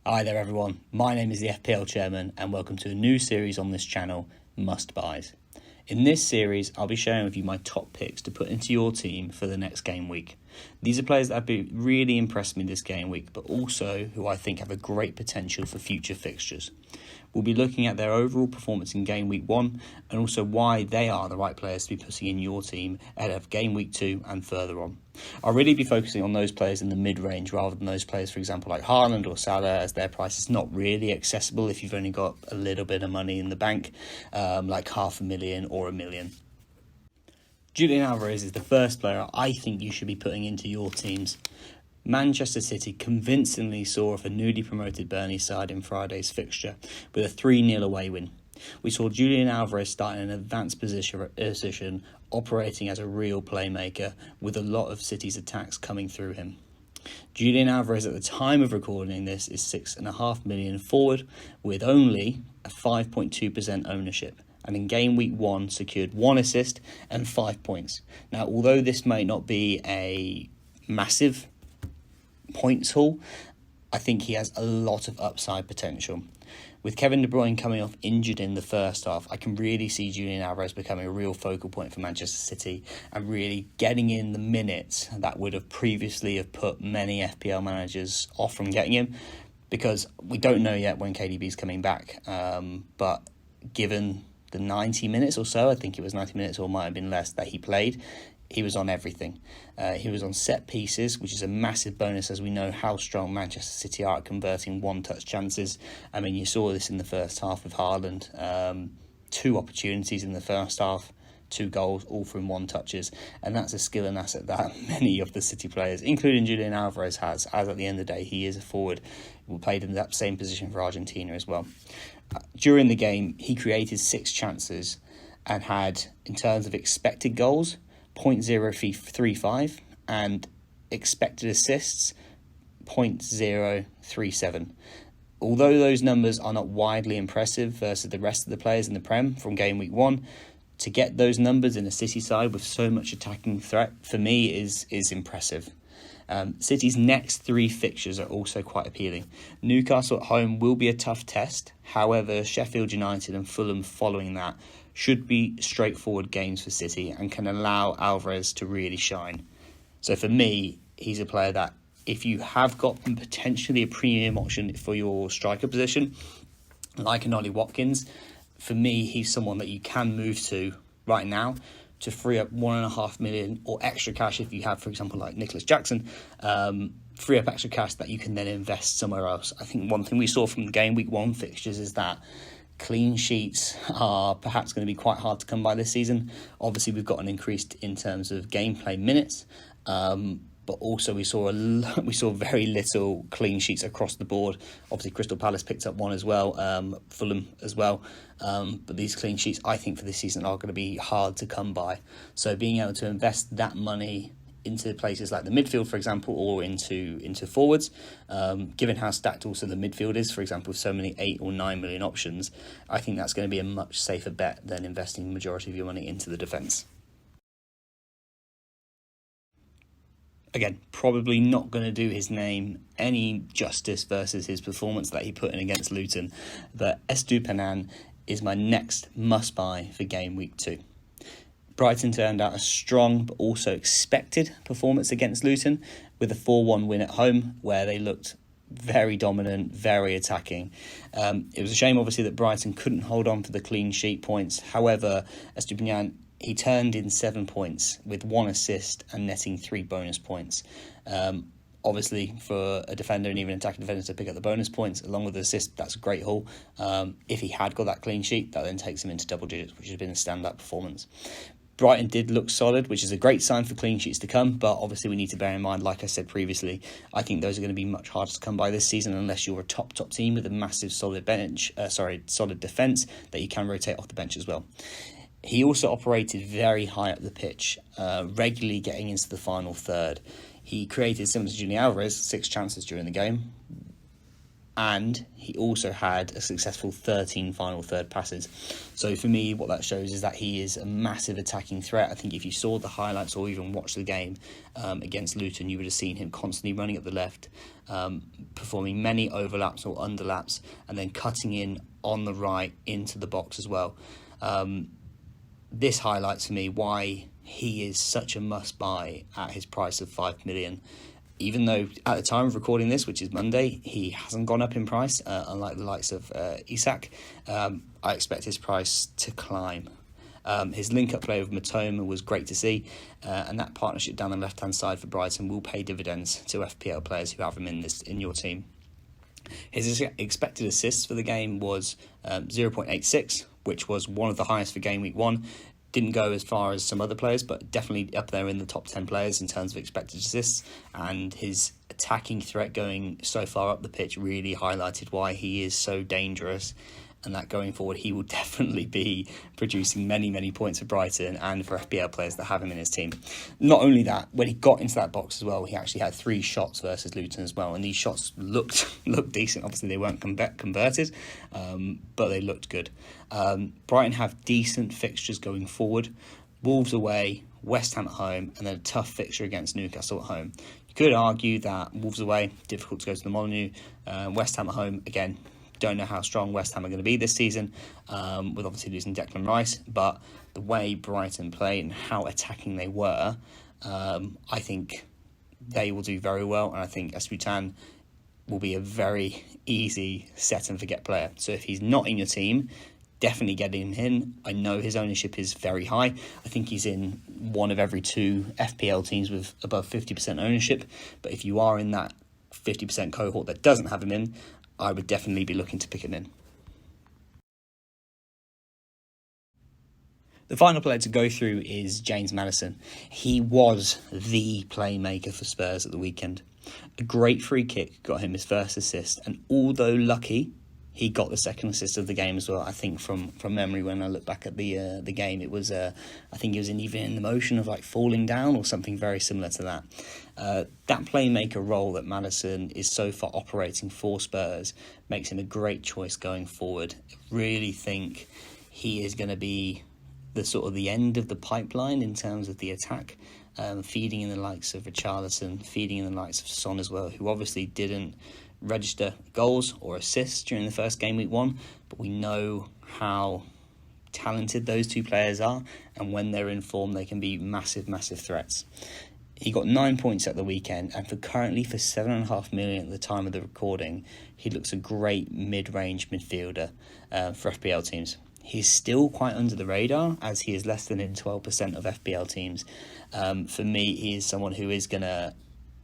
Hi there everyone, my name is the FPL Chairman and welcome to a new series on this channel, Must Buys. In this series, I'll be sharing with you my top picks to put into your team for the next game week. These are players that have really impressed me this game week, but also who I think have a great potential for future fixtures. We'll be looking at their overall performance in game week 1 and also why they are the right players to be putting in your team ahead of game week 2 and further on. I'll really be focusing on those players in the mid-range rather than those players, for example, like Haaland or Salah, as their price is not really accessible if you've only got a little bit of money in the bank, like $500,000 or $1 million. Julian Alvarez is the first player I think you should be putting into your teams. Manchester City convincingly saw off a newly promoted Burnley side in Friday's fixture with a 3-0 away win. We saw Julian Alvarez start in an advanced position, operating as a real playmaker with a lot of City's attacks coming through him. Julian Alvarez at the time of recording this is $6.5 million forward with only a 5.2% ownership, and in game week 1 secured 1 assist and 5 points. Now, although this may not be a massive points haul, I think he has a lot of upside potential. With Kevin De Bruyne coming off injured in the first half, I can really see Julian Alvarez becoming a real focal point for Manchester City and really getting in the minutes that would have previously have put many FPL managers off from getting him, because we don't know yet when KDB is coming back, but given the 90 minutes or so, I think it was 90 minutes or might have been less, that he played, he was on everything. He was on set pieces, which is a massive bonus as we know how strong Manchester City are at converting one-touch chances. I mean, you saw this in the first half with Haaland. 2 opportunities in the first half, 2 goals, all from one-touches. And that's a skill and asset that many of the City players, including Julian Alvarez, has. As at the end of the day, he is a forward who played in that same position for Argentina as well. During the game, he created 6 chances and had, in terms of expected goals, 0.035 and expected assists 0.037. Although those numbers are not widely impressive versus the rest of the players in the Prem from game week 1, to get those numbers in a City side with so much attacking threat for me is impressive. City's next 3 fixtures are also quite appealing. Newcastle at home will be a tough test. However, Sheffield United and Fulham following that should be straightforward games for City and can allow Alvarez to really shine. So for me, he's a player that if you have got potentially a premium option for your striker position, like an Ollie Watkins, for me, he's someone that you can move to right now to free up $1.5 million or extra cash if you have, for example, like Nicholas Jackson, free up extra cash that you can then invest somewhere else. I think one thing we saw from the game week 1 fixtures is that clean sheets are perhaps going to be quite hard to come by this season. Obviously, we've got an increase in terms of gameplay minutes, but also we saw very little clean sheets across the board. Obviously, Crystal Palace picked up 1 as well, Fulham as well. But these clean sheets, I think, for this season are going to be hard to come by. So being able to invest that money into places like the midfield, for example, or into forwards, given how stacked also the midfield is, for example, with so many 8 or 9 million options, I think that's going to be a much safer bet than investing the majority of your money into the defence. Again, probably not going to do his name any justice versus his performance that he put in against Luton, but Estupiñán is my next must-buy for game week 2. Brighton turned out a strong but also expected performance against Luton with a 4-1 win at home where they looked very dominant, very attacking. It was a shame, obviously, that Brighton couldn't hold on for the clean sheet points. However, Estupiñán, he turned in 7 points with 1 assist and netting 3 bonus points. Obviously, for a defender and even attacking defender to pick up the bonus points along with the assist, that's a great haul. If he had got that clean sheet, that then takes him into double digits, which has been a standout performance. Brighton did look solid, which is a great sign for clean sheets to come, but obviously we need to bear in mind, like I said previously, I think those are going to be much harder to come by this season unless you're a top team with a massive solid defence that you can rotate off the bench as well. He also operated very high up the pitch, regularly getting into the final third. He created, similar to Julian Alvarez, 6 chances during the game. and he also had a successful 13 final third passes. So for me, what that shows is that he is a massive attacking threat. I think if you saw the highlights or even watched the game against Luton, you would have seen him constantly running at the left, performing many overlaps or underlaps, and then cutting in on the right into the box as well. This highlights for me why he is such a must-buy at his price of 5 million. Even though at the time of recording this, which is Monday, he hasn't gone up in price, unlike the likes of Isak, I expect his price to climb. His link-up play with Matoma was great to see, and that partnership down the left-hand side for Brighton will pay dividends to FPL players who have him in your team. His expected assists for the game was 0.86, which was one of the highest for game week 1. Didn't go as far as some other players, but definitely up there in the top 10 players in terms of expected assists. And his attacking threat going so far up the pitch really highlighted why he is so dangerous, and that going forward he will definitely be producing many points for Brighton and for FPL players that have him in his team. Not only that, when he got into that box as well, he actually had 3 shots versus Luton as well, and these shots looked decent. Obviously they weren't converted, but they looked good. Brighton have decent fixtures going forward: Wolves away, West Ham at home, and then a tough fixture against Newcastle at home. You could argue that Wolves away, difficult to go to the Molineux, West Ham at home, again, don't know how strong West Ham are going to be this season, with obviously losing Declan Rice, but the way Brighton played and how attacking they were, I think they will do very well, and I think Asputan will be a very easy set and forget player. So if he's not in your team, definitely get him in. I know his ownership is very high. I think he's in one of every 2 FPL teams with above 50% ownership, but if you are in that 50% cohort that doesn't have him in, I would definitely be looking to pick him in. The final player to go through is James Maddison. He was the playmaker for Spurs at the weekend. A great free kick got him his first assist, and although lucky, he got the second assist of the game as well. I think from memory, when I look back at the game, it was I think he was even in the motion of like falling down or something very similar to that. That playmaker role that Maddison is so far operating for Spurs makes him a great choice going forward. I really think he is going to be the end of the pipeline in terms of the attack, feeding in the likes of Richarlison, feeding in the likes of Son as well, who obviously didn't register goals or assists during the first game week 1, but we know how talented those 2 players are, and when they're in form they can be massive threats. He got 9 points at the weekend, and for 7.5 million at the time of the recording, he looks a great mid-range midfielder for FPL teams. He's still quite under the radar, as he is less than in 12% of FPL teams. For me, he is someone who is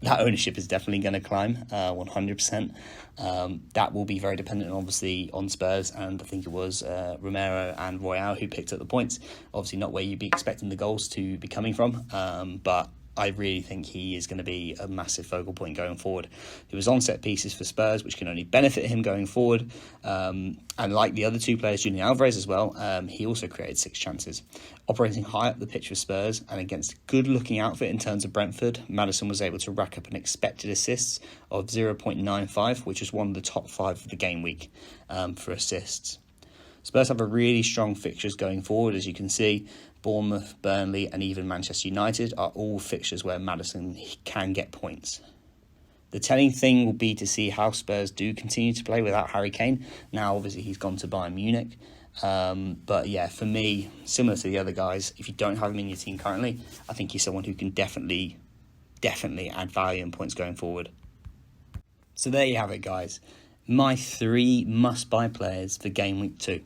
that ownership is definitely going to climb 100%. That will be very dependent, obviously, on Spurs, and I think it was Romero and Royale who picked up the points. Obviously not where you'd be expecting the goals to be coming from, but I really think he is going to be a massive focal point going forward. He was on set pieces for Spurs, which can only benefit him going forward. And like the other 2 players, Julian Alvarez as well, he also created 6 chances. Operating high up the pitch for Spurs and against a good-looking outfit in terms of Brentford, Maddison was able to rack up an expected assists of 0.95, which is one of the top 5 of the game week for assists. Spurs have a really strong fixtures going forward, as you can see. Bournemouth, Burnley and even Manchester United are all fixtures where Maddison can get points. The telling thing will be to see how Spurs do continue to play without Harry Kane. Now, obviously, he's gone to Bayern Munich. But yeah, for me, similar to the other guys, if you don't have him in your team currently, I think he's someone who can definitely add value and points going forward. So there you have it, guys. My 3 must-buy players for Game Week 2.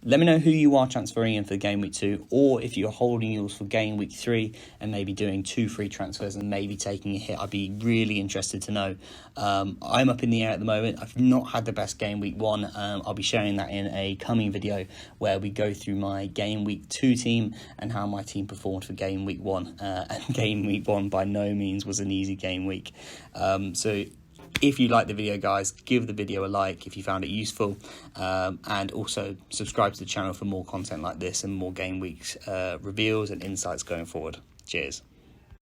Let me know who you are transferring in for Game Week 2, or if you're holding yours for Game Week 3 and maybe doing 2 free transfers and maybe taking a hit. I'd be really interested to know. I'm up in the air at the moment. I've not had the best Game Week 1. I'll be sharing that in a coming video where we go through my Game Week 2 team and how my team performed for Game Week 1. And Game Week 1 by no means was an easy game week. So if you like the video, guys, give the video a like if you found it useful, and also subscribe to the channel for more content like this and more game weeks reveals and insights going forward. Cheers.